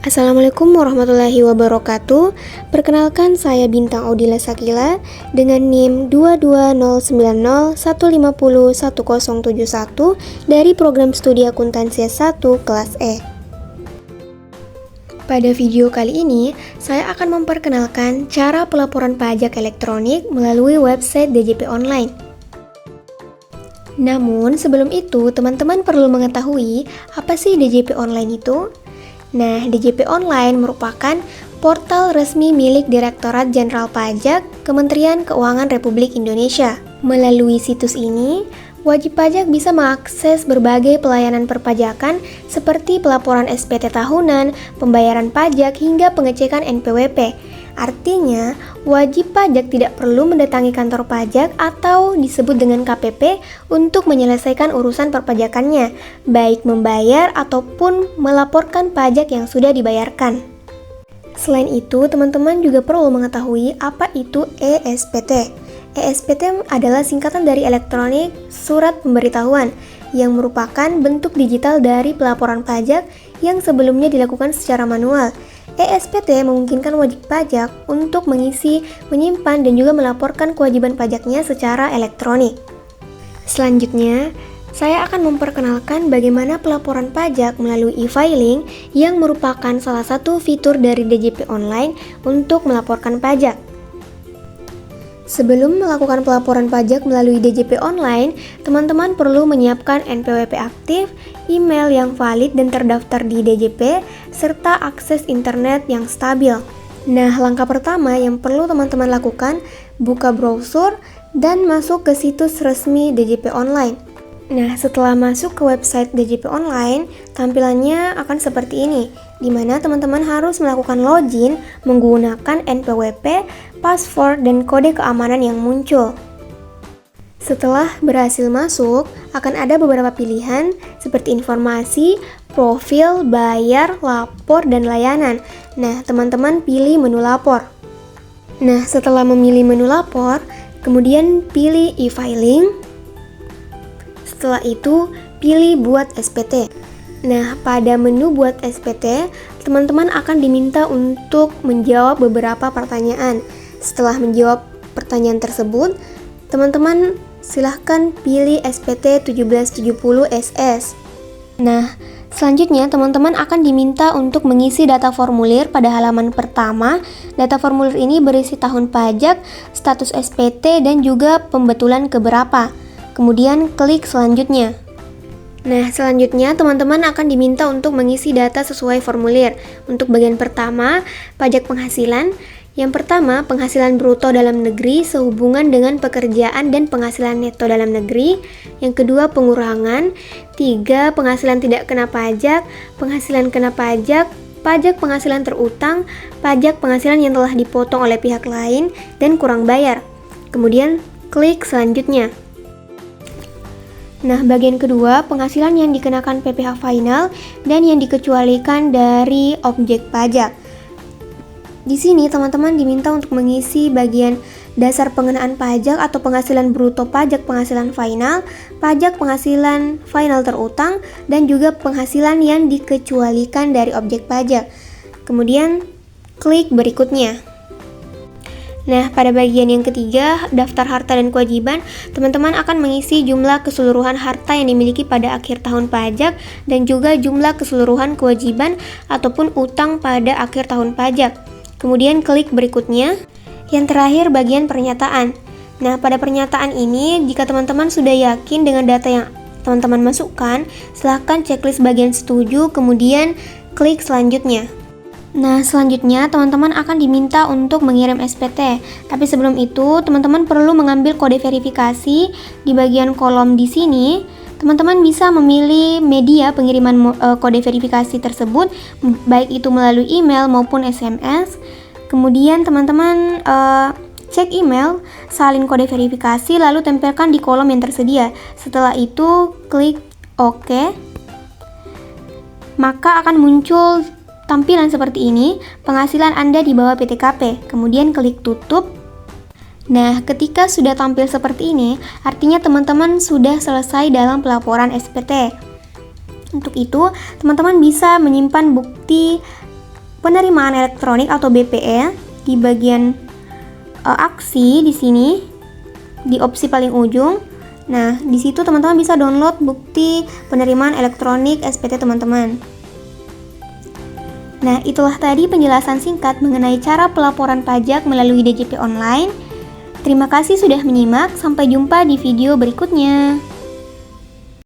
Assalamualaikum warahmatullahi wabarakatuh. Perkenalkan, saya Bintang Audila Sakila dengan NIM 22090150171 dari program studi akuntansi S1 kelas E. Pada video kali ini, saya akan memperkenalkan cara pelaporan pajak elektronik melalui website DJP Online. Namun, sebelum itu, teman-teman perlu mengetahui apa sih DJP Online itu? Nah, DJP Online merupakan portal resmi milik Direktorat Jenderal Pajak Kementerian Keuangan Republik Indonesia. Melalui situs ini, wajib pajak bisa mengakses berbagai pelayanan perpajakan seperti pelaporan SPT tahunan, pembayaran pajak, hingga pengecekan NPWP. Artinya, wajib pajak tidak perlu mendatangi kantor pajak atau disebut dengan KPP untuk menyelesaikan urusan perpajakannya, baik membayar ataupun melaporkan pajak yang sudah dibayarkan. Selain itu, teman-teman juga perlu mengetahui apa itu ESPT. ESPT adalah singkatan dari elektronik surat pemberitahuan, yang merupakan bentuk digital dari pelaporan pajak yang sebelumnya dilakukan secara manual. ESPT memungkinkan wajib pajak untuk mengisi, menyimpan, dan juga melaporkan kewajiban pajaknya secara elektronik. Selanjutnya, saya akan memperkenalkan bagaimana pelaporan pajak melalui e-filing yang merupakan salah satu fitur dari DJP Online untuk melaporkan pajak. Sebelum melakukan pelaporan pajak melalui DJP Online, teman-teman perlu menyiapkan NPWP aktif, email yang valid dan terdaftar di DJP, serta akses internet yang stabil. Nah, langkah pertama yang perlu teman-teman lakukan, buka browser dan masuk ke situs resmi DJP Online. Nah, setelah masuk ke website DJP Online, tampilannya akan seperti ini, di mana teman-teman harus melakukan login menggunakan NPWP, password, dan kode keamanan yang muncul. Setelah berhasil masuk, akan ada beberapa pilihan seperti informasi, profil, bayar, lapor, dan layanan. Nah, teman-teman pilih menu lapor. Nah, setelah memilih menu lapor, kemudian pilih e-filing. Setelah itu, pilih buat SPT. Nah, pada menu buat SPT, teman-teman akan diminta untuk menjawab beberapa pertanyaan. Setelah menjawab pertanyaan tersebut, teman-teman silahkan pilih SPT 1770 SS. Nah, selanjutnya teman-teman akan diminta untuk mengisi data formulir pada halaman pertama. Data formulir ini berisi tahun pajak, status SPT, dan juga pembetulan keberapa. Kemudian klik selanjutnya. Nah, selanjutnya teman-teman akan diminta untuk mengisi data sesuai formulir. Untuk bagian pertama, pajak penghasilan. Yang pertama, penghasilan bruto dalam negeri sehubungan dengan pekerjaan dan penghasilan neto dalam negeri. Yang kedua, pengurangan. 3, penghasilan tidak kena pajak, penghasilan kena pajak, pajak penghasilan terutang, pajak penghasilan yang telah dipotong oleh pihak lain, dan kurang bayar. Kemudian klik selanjutnya. Nah, bagian kedua, penghasilan yang dikenakan PPh final dan yang dikecualikan dari objek pajak. Di sini teman-teman diminta untuk mengisi bagian dasar pengenaan pajak atau penghasilan bruto pajak penghasilan final, pajak penghasilan final terutang, dan juga penghasilan yang dikecualikan dari objek pajak. Kemudian klik berikutnya. Nah, pada bagian yang ketiga, daftar harta dan kewajiban, teman-teman akan mengisi jumlah keseluruhan harta yang dimiliki pada akhir tahun pajak dan juga jumlah keseluruhan kewajiban ataupun utang pada akhir tahun pajak. Kemudian klik berikutnya. Yang terakhir, bagian pernyataan. Nah, pada pernyataan ini, jika teman-teman sudah yakin dengan data yang teman-teman masukkan, silahkan checklist bagian setuju, kemudian klik selanjutnya. Nah, selanjutnya teman-teman akan diminta untuk mengirim SPT. Tapi sebelum itu, teman-teman perlu mengambil kode verifikasi di bagian kolom di sini. Teman-teman bisa memilih media pengiriman kode verifikasi tersebut, baik itu melalui email maupun SMS. Kemudian teman-teman cek email, salin kode verifikasi, lalu tempelkan di kolom yang tersedia. Setelah itu, klik OK. Maka akan muncul tampilan seperti ini, penghasilan Anda di bawah PTKP. Kemudian klik tutup. Nah, ketika sudah tampil seperti ini, artinya teman-teman sudah selesai dalam pelaporan SPT. Untuk itu, teman-teman bisa menyimpan bukti penerimaan elektronik atau BPE di bagian aksi di sini di opsi paling ujung. Nah, di situ teman-teman bisa download bukti penerimaan elektronik SPT teman-teman. Nah, itulah tadi penjelasan singkat mengenai cara pelaporan pajak melalui DJP online. Terima kasih sudah menyimak, sampai jumpa di video berikutnya.